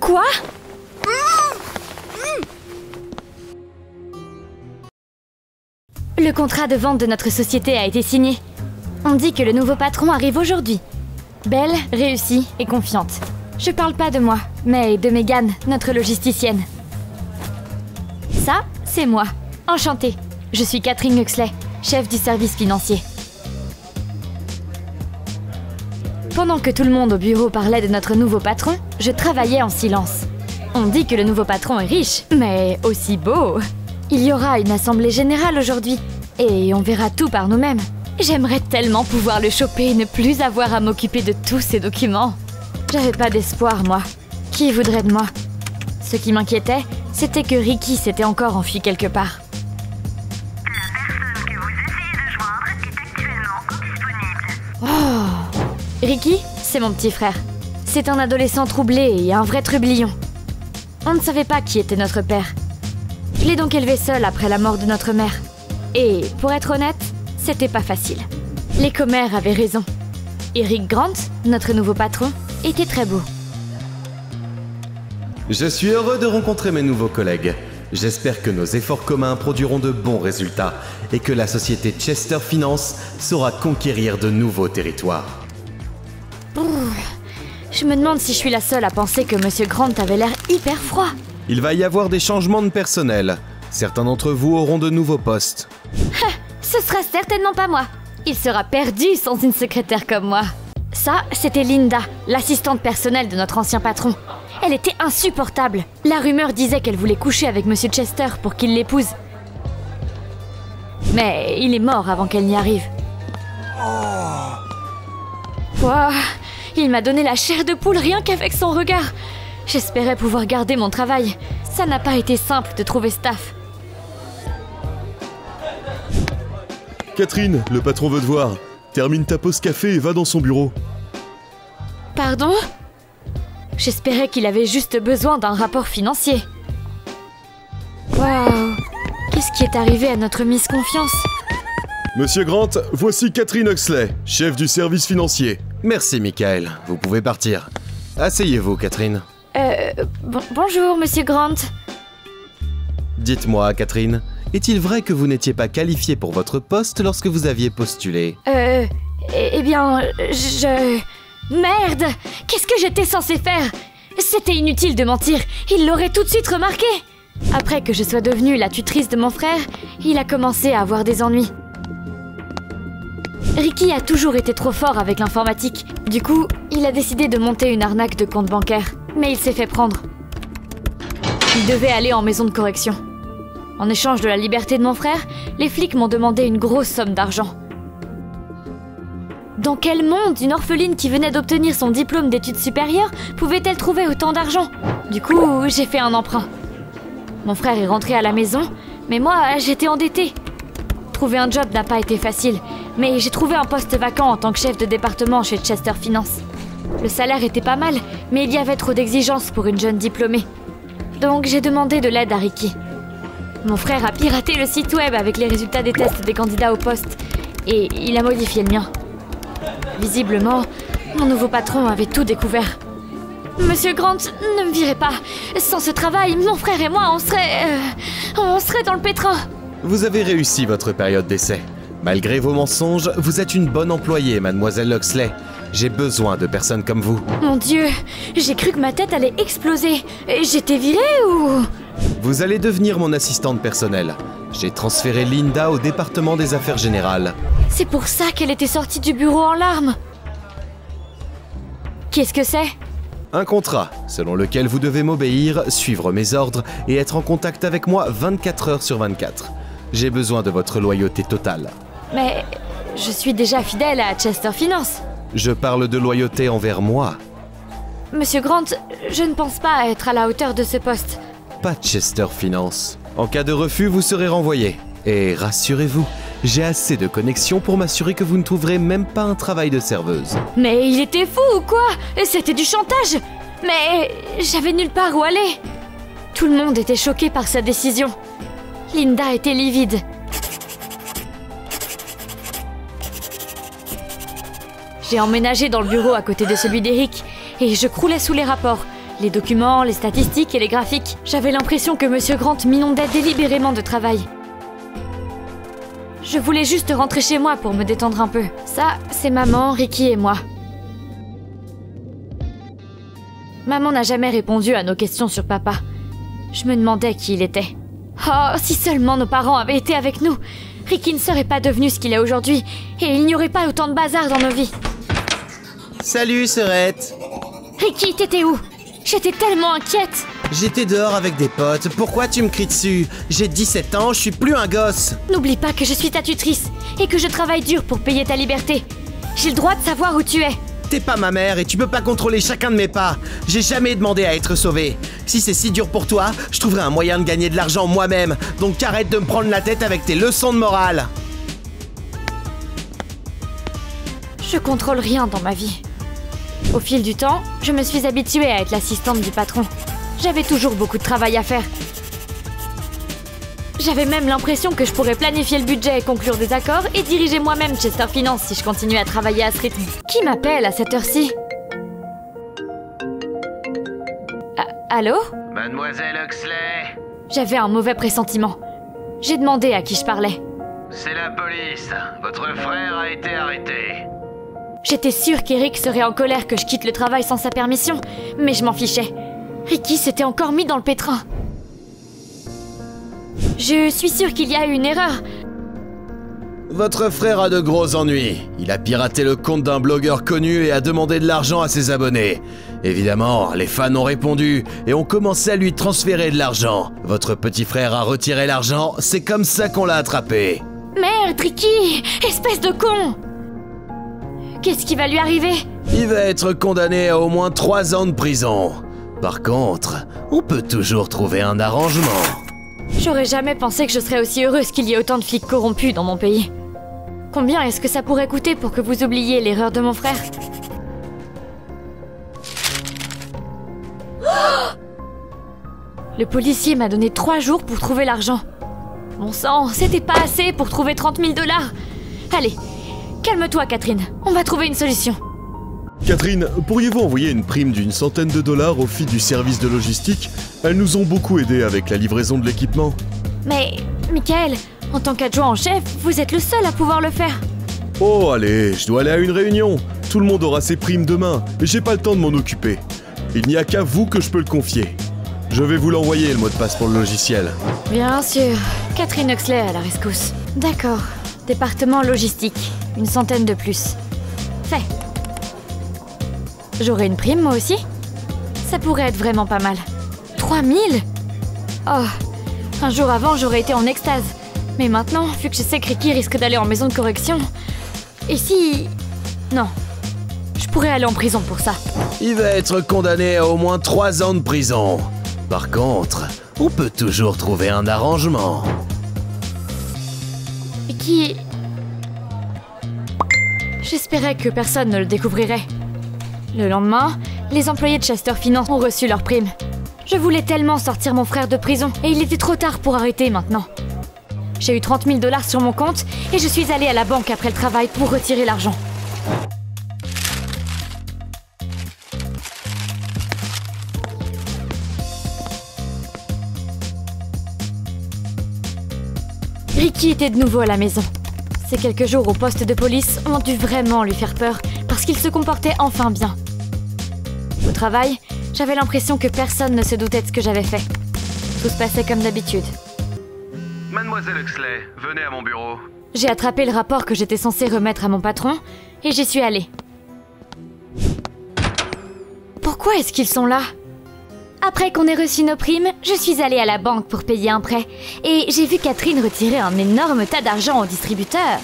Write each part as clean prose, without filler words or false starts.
Quoi? Le contrat de vente de notre société a été signé. On dit que le nouveau patron arrive aujourd'hui. Belle, réussie et confiante. Je parle pas de moi, mais de Megan, notre logisticienne. Ça, c'est moi. Enchantée. Je suis Catherine Huxley, chef du service financier. Pendant que tout le monde au bureau parlait de notre nouveau patron, je travaillais en silence. On dit que le nouveau patron est riche, mais aussi beau. Il y aura une assemblée générale aujourd'hui, et on verra tout par nous-mêmes. J'aimerais tellement pouvoir le choper et ne plus avoir à m'occuper de tous ces documents. J'avais pas d'espoir, moi. Qui voudrait de moi? Ce qui m'inquiétait, c'était que Ricky s'était encore enfui quelque part. La personne que vous essayez de joindre est actuellement indisponible. Oh! Ricky, c'est mon petit frère. C'est un adolescent troublé et un vrai trublion. On ne savait pas qui était notre père. Je l'ai donc élevé seul après la mort de notre mère. Et, pour être honnête, c'était pas facile. Les commères avaient raison. Eric Grant, notre nouveau patron, était très beau. Je suis heureux de rencontrer mes nouveaux collègues. J'espère que nos efforts communs produiront de bons résultats et que la société Chester Finance saura conquérir de nouveaux territoires. Je me demande si je suis la seule à penser que Monsieur Grant avait l'air hyper froid. Il va y avoir des changements de personnel. Certains d'entre vous auront de nouveaux postes. Ce sera certainement pas moi. Il sera perdu sans une secrétaire comme moi. Ça, c'était Linda, l'assistante personnelle de notre ancien patron. Elle était insupportable. La rumeur disait qu'elle voulait coucher avec Monsieur Chester pour qu'il l'épouse. Mais il est mort avant qu'elle n'y arrive. Ouah, il m'a donné la chair de poule rien qu'avec son regard. J'espérais pouvoir garder mon travail. Ça n'a pas été simple de trouver staff. Catherine, le patron veut te voir. Termine ta pause café et va dans son bureau. Pardon? J'espérais qu'il avait juste besoin d'un rapport financier. Waouh! Qu'est-ce qui est arrivé à notre Miss Confiance? Monsieur Grant, voici Catherine Huxley, chef du service financier. Merci, Michael. Vous pouvez partir. Asseyez-vous, Catherine. Bonjour, Monsieur Grant. Dites-moi, Catherine, est-il vrai que vous n'étiez pas qualifiée pour votre poste lorsque vous aviez postulé? Eh bien, Merde! Qu'est-ce que j'étais censée faire? C'était inutile de mentir, il l'aurait tout de suite remarqué. Après que je sois devenue la tutrice de mon frère, il a commencé à avoir des ennuis. Ricky a toujours été trop fort avec l'informatique. Du coup, il a décidé de monter une arnaque de compte bancaire. Mais il s'est fait prendre. Il devait aller en maison de correction. En échange de la liberté de mon frère, les flics m'ont demandé une grosse somme d'argent. Dans quel monde une orpheline qui venait d'obtenir son diplôme d'études supérieures pouvait-elle trouver autant d'argent? Du coup, j'ai fait un emprunt. Mon frère est rentré à la maison, mais moi, j'étais endettée. Trouver un job n'a pas été facile, mais j'ai trouvé un poste vacant en tant que chef de département chez Chester Finance. Le salaire était pas mal, mais il y avait trop d'exigences pour une jeune diplômée. Donc j'ai demandé de l'aide à Ricky. Mon frère a piraté le site web avec les résultats des tests des candidats au poste, et il a modifié le mien. Visiblement, mon nouveau patron avait tout découvert. Monsieur Grant, ne me virez pas. Sans ce travail, mon frère et moi, on serait dans le pétrin. Vous avez réussi votre période d'essai. Malgré vos mensonges, vous êtes une bonne employée, mademoiselle Huxley. J'ai besoin de personnes comme vous. Mon Dieu, j'ai cru que ma tête allait exploser. J'étais virée ou... Vous allez devenir mon assistante personnelle. J'ai transféré Linda au département des affaires générales. C'est pour ça qu'elle était sortie du bureau en larmes. Qu'est-ce que c'est? Un contrat, selon lequel vous devez m'obéir, suivre mes ordres et être en contact avec moi 24 heures sur 24. J'ai besoin de votre loyauté totale. Mais je suis déjà fidèle à Chester Finance. Je parle de loyauté envers moi. Monsieur Grant, je ne pense pas être à la hauteur de ce poste. Pas Chester Finance. En cas de refus, vous serez renvoyé. Et rassurez-vous, j'ai assez de connexions pour m'assurer que vous ne trouverez même pas un travail de serveuse. Mais il était fou ou quoi? C'était du chantage. Mais j'avais nulle part où aller. Tout le monde était choqué par sa décision. Linda était livide. J'ai emménagé dans le bureau à côté de celui d'Eric et je croulais sous les rapports. Les documents, les statistiques et les graphiques. J'avais l'impression que Monsieur Grant m'inondait délibérément de travail. Je voulais juste rentrer chez moi pour me détendre un peu. Ça, c'est maman, Ricky et moi. Maman n'a jamais répondu à nos questions sur papa. Je me demandais qui il était. Oh, si seulement nos parents avaient été avec nous. Ricky ne serait pas devenu ce qu'il est aujourd'hui, et il n'y aurait pas autant de bazar dans nos vies. Salut, sœurette. Ricky, t'étais où? J'étais tellement inquiète. J'étais dehors avec des potes, pourquoi tu me cries dessus? J'ai 17 ans, je suis plus un gosse. N'oublie pas que je suis ta tutrice, et que je travaille dur pour payer ta liberté. J'ai le droit de savoir où tu es. T'es pas ma mère et tu peux pas contrôler chacun de mes pas. J'ai jamais demandé à être sauvé. Si c'est si dur pour toi, je trouverai un moyen de gagner de l'argent moi-même. Donc arrête de me prendre la tête avec tes leçons de morale. Je contrôle rien dans ma vie. Au fil du temps, je me suis habituée à être l'assistante du patron. J'avais toujours beaucoup de travail à faire. J'avais même l'impression que je pourrais planifier le budget et conclure des accords et diriger moi-même Chester Finance si je continuais à travailler à ce rythme. Qui m'appelle à cette heure-ci? Allô? Mademoiselle Huxley? J'avais un mauvais pressentiment. J'ai demandé à qui je parlais. C'est la police. Votre frère a été arrêté. J'étais sûre qu'Eric serait en colère que je quitte le travail sans sa permission, mais je m'en fichais. Ricky s'était encore mis dans le pétrin. Je suis sûre qu'il y a eu une erreur. Votre frère a de gros ennuis. Il a piraté le compte d'un blogueur connu et a demandé de l'argent à ses abonnés. Évidemment, les fans ont répondu et ont commencé à lui transférer de l'argent. Votre petit frère a retiré l'argent, c'est comme ça qu'on l'a attrapé. Merde, Ricky! Espèce de con! Qu'est-ce qui va lui arriver? Il va être condamné à au moins 3 ans de prison. Par contre, on peut toujours trouver un arrangement. J'aurais jamais pensé que je serais aussi heureuse qu'il y ait autant de flics corrompus dans mon pays. Combien est-ce que ça pourrait coûter pour que vous oubliez l'erreur de mon frère? Le policier m'a donné 3 jours pour trouver l'argent. Mon sang, c'était pas assez pour trouver 30 000 $. Allez, calme-toi, Catherine. On va trouver une solution. Catherine, pourriez-vous envoyer une prime d'une centaine de dollars aux filles du service de logistique? Elles nous ont beaucoup aidés avec la livraison de l'équipement. Mais, Michael, en tant qu'adjoint en chef, vous êtes le seul à pouvoir le faire. Oh allez, je dois aller à une réunion. Tout le monde aura ses primes demain, et j'ai pas le temps de m'en occuper. Il n'y a qu'à vous que je peux le confier. Je vais vous l'envoyer, le mot de passe pour le logiciel. Bien sûr. Catherine Huxley à la rescousse. D'accord. Département logistique. Une centaine de plus. Fait. J'aurai une prime, moi aussi? Ça pourrait être vraiment pas mal. 3 000? Oh, un jour avant, j'aurais été en extase. Mais maintenant, vu que je sais que Ricky risque d'aller en maison de correction... Et si... Non. Je pourrais aller en prison pour ça. Il va être condamné à au moins 3 ans de prison. Par contre, on peut toujours trouver un arrangement. Qui... J'espérais que personne ne le découvrirait. Le lendemain, les employés de Chester Finance ont reçu leur prime. Je voulais tellement sortir mon frère de prison et il était trop tard pour arrêter maintenant. J'ai eu 30 000 $ sur mon compte et je suis allée à la banque après le travail pour retirer l'argent. Ricky était de nouveau à la maison. Ces quelques jours au poste de police ont dû vraiment lui faire peur parce qu'il se comportait enfin bien. Au travail, j'avais l'impression que personne ne se doutait de ce que j'avais fait. Tout se passait comme d'habitude. Mademoiselle Huxley, venez à mon bureau. J'ai attrapé le rapport que j'étais censée remettre à mon patron et j'y suis allée. Pourquoi est-ce qu'ils sont là? Après qu'on ait reçu nos primes, je suis allée à la banque pour payer un prêt. Et j'ai vu Catherine retirer un énorme tas d'argent au distributeur.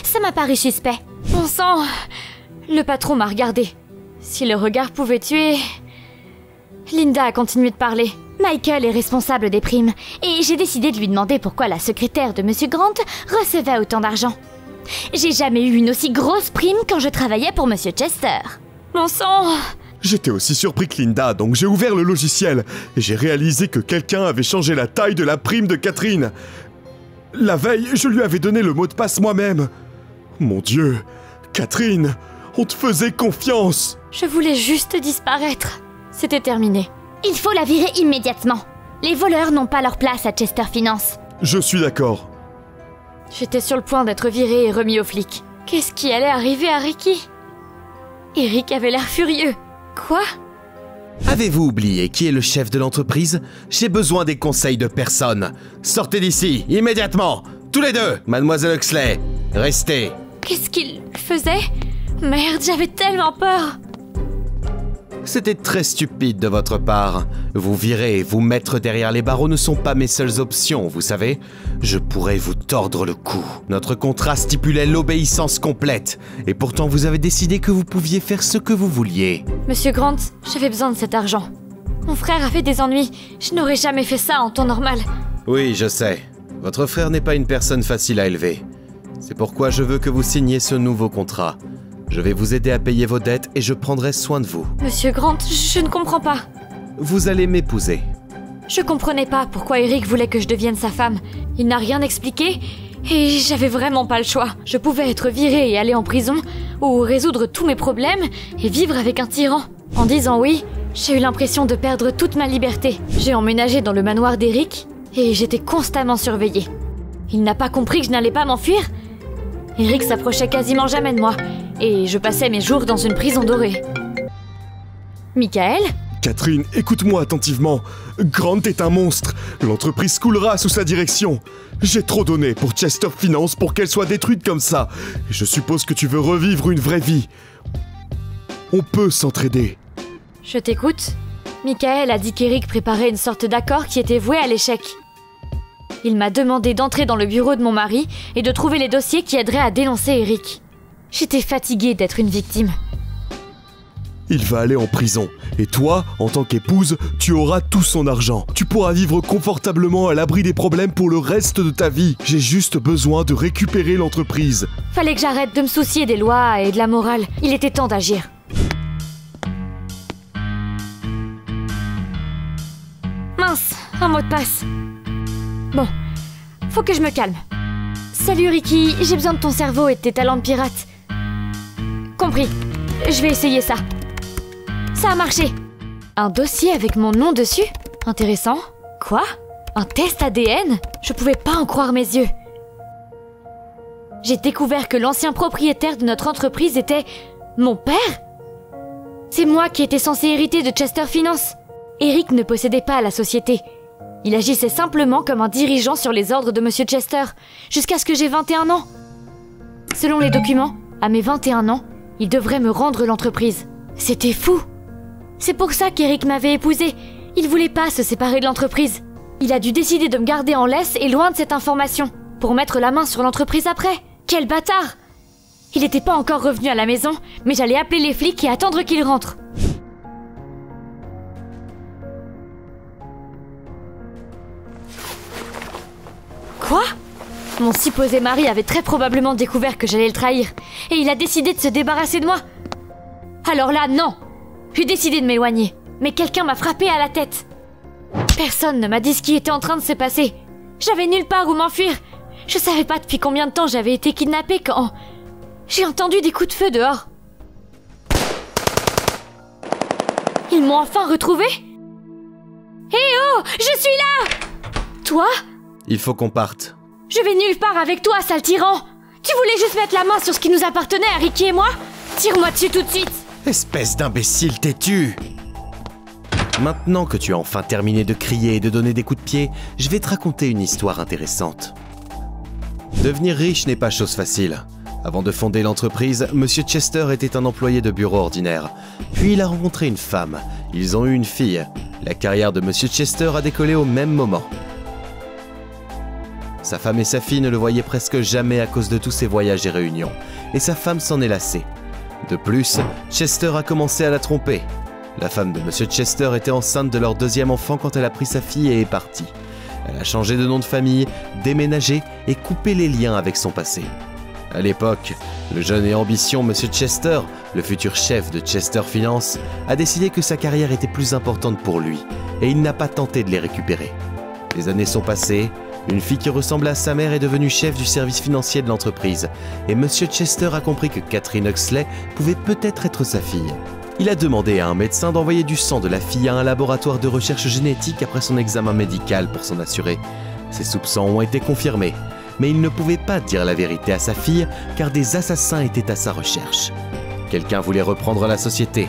Ça m'a paru suspect. Bon sang, le patron m'a regardé. Si le regard pouvait tuer... Linda a continué de parler. Michael est responsable des primes. Et j'ai décidé de lui demander pourquoi la secrétaire de Monsieur Grant recevait autant d'argent. J'ai jamais eu une aussi grosse prime quand je travaillais pour Monsieur Chester. Bon sang... J'étais aussi surpris que Linda, donc j'ai ouvert le logiciel et j'ai réalisé que quelqu'un avait changé la taille de la prime de Catherine. La veille, je lui avais donné le mot de passe moi-même. Mon Dieu, Catherine, on te faisait confiance. Je voulais juste disparaître. C'était terminé. Il faut la virer immédiatement. Les voleurs n'ont pas leur place à Chester Finance. Je suis d'accord. J'étais sur le point d'être viré et remis aux flics. Qu'est-ce qui allait arriver à Ricky? Eric avait l'air furieux. Quoi? Avez-vous oublié qui est le chef de l'entreprise? J'ai besoin des conseils de personne. Sortez d'ici, immédiatement. Tous les deux, mademoiselle Huxley. Restez. Qu'est-ce qu'il faisait? Merde, j'avais tellement peur. C'était très stupide de votre part. Vous virer et vous mettre derrière les barreaux ne sont pas mes seules options, vous savez. Je pourrais vous tordre le cou. Notre contrat stipulait l'obéissance complète. Et pourtant vous avez décidé que vous pouviez faire ce que vous vouliez. Monsieur Grant, j'avais besoin de cet argent. Mon frère a fait des ennuis. Je n'aurais jamais fait ça en temps normal. Oui, je sais. Votre frère n'est pas une personne facile à élever. C'est pourquoi je veux que vous signiez ce nouveau contrat. Je vais vous aider à payer vos dettes et je prendrai soin de vous. Monsieur Grant, je ne comprends pas. Vous allez m'épouser. Je comprenais pas pourquoi Eric voulait que je devienne sa femme. Il n'a rien expliqué et j'avais vraiment pas le choix. Je pouvais être virée et aller en prison, ou résoudre tous mes problèmes et vivre avec un tyran. En disant oui, j'ai eu l'impression de perdre toute ma liberté. J'ai emménagé dans le manoir d'Eric et j'étais constamment surveillée. Il n'a pas compris que je n'allais pas m'enfuir. Eric s'approchait quasiment jamais de moi et je passais mes jours dans une prison dorée. Michael ? Catherine, écoute-moi attentivement. Grant est un monstre. L'entreprise coulera sous sa direction. J'ai trop donné pour Chester Finance pour qu'elle soit détruite comme ça. Et je suppose que tu veux revivre une vraie vie. On peut s'entraider. Je t'écoute. Michael a dit qu'Eric préparait une sorte d'accord qui était voué à l'échec. Il m'a demandé d'entrer dans le bureau de mon mari et de trouver les dossiers qui aideraient à dénoncer Eric. J'étais fatiguée d'être une victime. Il va aller en prison. Et toi, en tant qu'épouse, tu auras tout son argent. Tu pourras vivre confortablement à l'abri des problèmes pour le reste de ta vie. J'ai juste besoin de récupérer l'entreprise. Fallait que j'arrête de me soucier des lois et de la morale. Il était temps d'agir. Mince, un mot de passe. Bon, faut que je me calme. Salut Ricky, j'ai besoin de ton cerveau et de tes talents de pirate. Compris, je vais essayer ça. Ça a marché. Un dossier avec mon nom dessus? Intéressant. Quoi? Un test ADN? Je pouvais pas en croire mes yeux. J'ai découvert que l'ancien propriétaire de notre entreprise était... mon père? C'est moi qui étais censée hériter de Chester Finance. Eric ne possédait pas la société. Il agissait simplement comme un dirigeant sur les ordres de Monsieur Chester, jusqu'à ce que j'ai 21 ans. Selon les documents, à mes 21 ans, il devrait me rendre l'entreprise. C'était fou. C'est pour ça qu'Eric m'avait épousée. Il voulait pas se séparer de l'entreprise. Il a dû décider de me garder en laisse et loin de cette information, pour mettre la main sur l'entreprise après. Quel bâtard! Il n'était pas encore revenu à la maison, mais j'allais appeler les flics et attendre qu'il rentre. Quoi? Mon supposé mari avait très probablement découvert que j'allais le trahir, et il a décidé de se débarrasser de moi. Alors là, non! J'ai décidé de m'éloigner, mais quelqu'un m'a frappé à la tête. Personne ne m'a dit ce qui était en train de se passer. J'avais nulle part où m'enfuir. Je savais pas depuis combien de temps j'avais été kidnappée quand... j'ai entendu des coups de feu dehors. Ils m'ont enfin retrouvée? Hé oh! Je suis là! Toi? Il faut qu'on parte. Je vais nulle part avec toi, sale tyran! Tu voulais juste mettre la main sur ce qui nous appartenait à Ricky et moi? Tire-moi dessus tout de suite! Espèce d'imbécile têtu! Maintenant que tu as enfin terminé de crier et de donner des coups de pied, je vais te raconter une histoire intéressante. Devenir riche n'est pas chose facile. Avant de fonder l'entreprise, Monsieur Chester était un employé de bureau ordinaire. Puis il a rencontré une femme. Ils ont eu une fille. La carrière de Monsieur Chester a décollé au même moment. Sa femme et sa fille ne le voyaient presque jamais à cause de tous ses voyages et réunions. Et sa femme s'en est lassée. De plus, Chester a commencé à la tromper. La femme de Monsieur Chester était enceinte de leur deuxième enfant quand elle a pris sa fille et est partie. Elle a changé de nom de famille, déménagé et coupé les liens avec son passé. À l'époque, le jeune et ambitieux Monsieur Chester, le futur chef de Chester Finance, a décidé que sa carrière était plus importante pour lui et il n'a pas tenté de les récupérer. Les années sont passées, une fille qui ressemblait à sa mère est devenue chef du service financier de l'entreprise et Monsieur Chester a compris que Catherine Huxley pouvait peut-être être sa fille. Il a demandé à un médecin d'envoyer du sang de la fille à un laboratoire de recherche génétique après son examen médical pour s'en assurer. Ses soupçons ont été confirmés, mais il ne pouvait pas dire la vérité à sa fille car des assassins étaient à sa recherche. Quelqu'un voulait reprendre la société.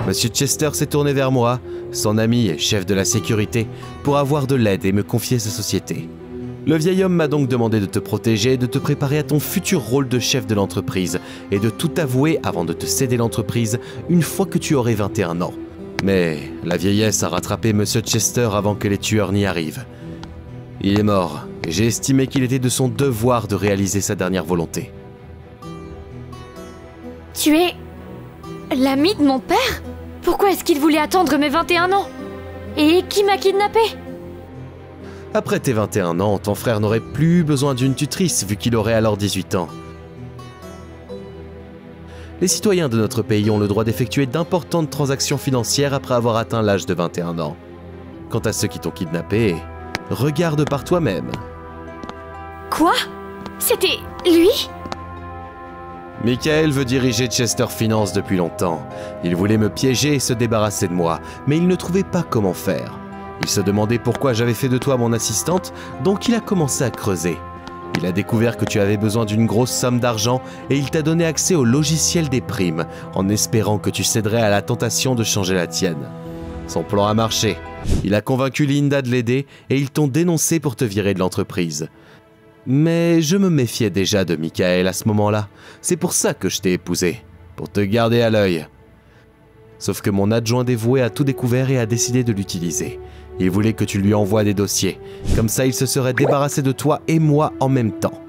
Monsieur Chester s'est tourné vers moi, son ami et chef de la sécurité, pour avoir de l'aide et me confier sa société. Le vieil homme m'a donc demandé de te protéger et de te préparer à ton futur rôle de chef de l'entreprise et de tout avouer avant de te céder l'entreprise une fois que tu aurais 21 ans. Mais la vieillesse a rattrapé Monsieur Chester avant que les tueurs n'y arrivent. Il est mort et j'ai estimé qu'il était de son devoir de réaliser sa dernière volonté. Tu es... l'ami de mon père? Pourquoi est-ce qu'il voulait attendre mes 21 ans? Et qui m'a kidnappé? Après tes 21 ans, ton frère n'aurait plus besoin d'une tutrice vu qu'il aurait alors 18 ans. Les citoyens de notre pays ont le droit d'effectuer d'importantes transactions financières après avoir atteint l'âge de 21 ans. Quant à ceux qui t'ont kidnappé, regarde par toi-même. Quoi? C'était lui? Michael veut diriger Chester Finance depuis longtemps. Il voulait me piéger et se débarrasser de moi, mais il ne trouvait pas comment faire. Il se demandait pourquoi j'avais fait de toi mon assistante, donc il a commencé à creuser. Il a découvert que tu avais besoin d'une grosse somme d'argent et il t'a donné accès au logiciel des primes, en espérant que tu céderais à la tentation de changer la tienne. Son plan a marché. Il a convaincu Linda de l'aider et ils t'ont dénoncé pour te virer de l'entreprise. Mais je me méfiais déjà de Michael à ce moment-là. C'est pour ça que je t'ai épousé, pour te garder à l'œil. Sauf que mon adjoint dévoué a tout découvert et a décidé de l'utiliser. Il voulait que tu lui envoies des dossiers. Comme ça, il se serait débarrassé de toi et moi en même temps.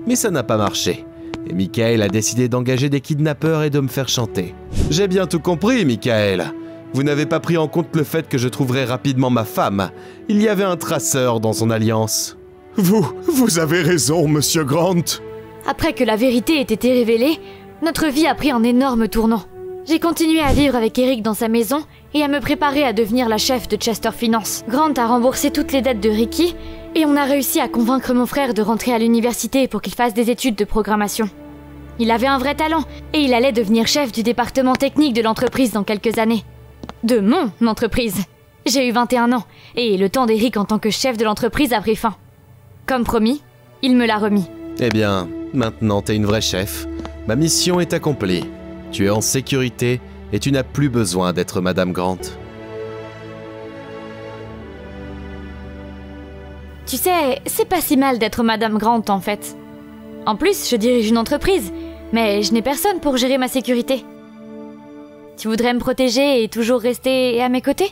Mais ça n'a pas marché. Et Michael a décidé d'engager des kidnappeurs et de me faire chanter. J'ai bien tout compris, Michael. Vous n'avez pas pris en compte le fait que je trouverais rapidement ma femme. Il y avait un traceur dans son alliance. Vous avez raison, Monsieur Grant. Après que la vérité ait été révélée, notre vie a pris un énorme tournant. J'ai continué à vivre avec Eric dans sa maison et à me préparer à devenir la chef de Chester Finance. Grant a remboursé toutes les dettes de Ricky et on a réussi à convaincre mon frère de rentrer à l'université pour qu'il fasse des études de programmation. Il avait un vrai talent et il allait devenir chef du département technique de l'entreprise dans quelques années. De mon entreprise. J'ai eu 21 ans et le temps d'Eric en tant que chef de l'entreprise a pris fin. Comme promis, il me l'a remis. Eh bien, maintenant t'es une vraie chef. Ma mission est accomplie. Tu es en sécurité et tu n'as plus besoin d'être Madame Grant. Tu sais, c'est pas si mal d'être Madame Grant en fait. En plus, je dirige une entreprise, mais je n'ai personne pour gérer ma sécurité. Tu voudrais me protéger et toujours rester à mes côtés ?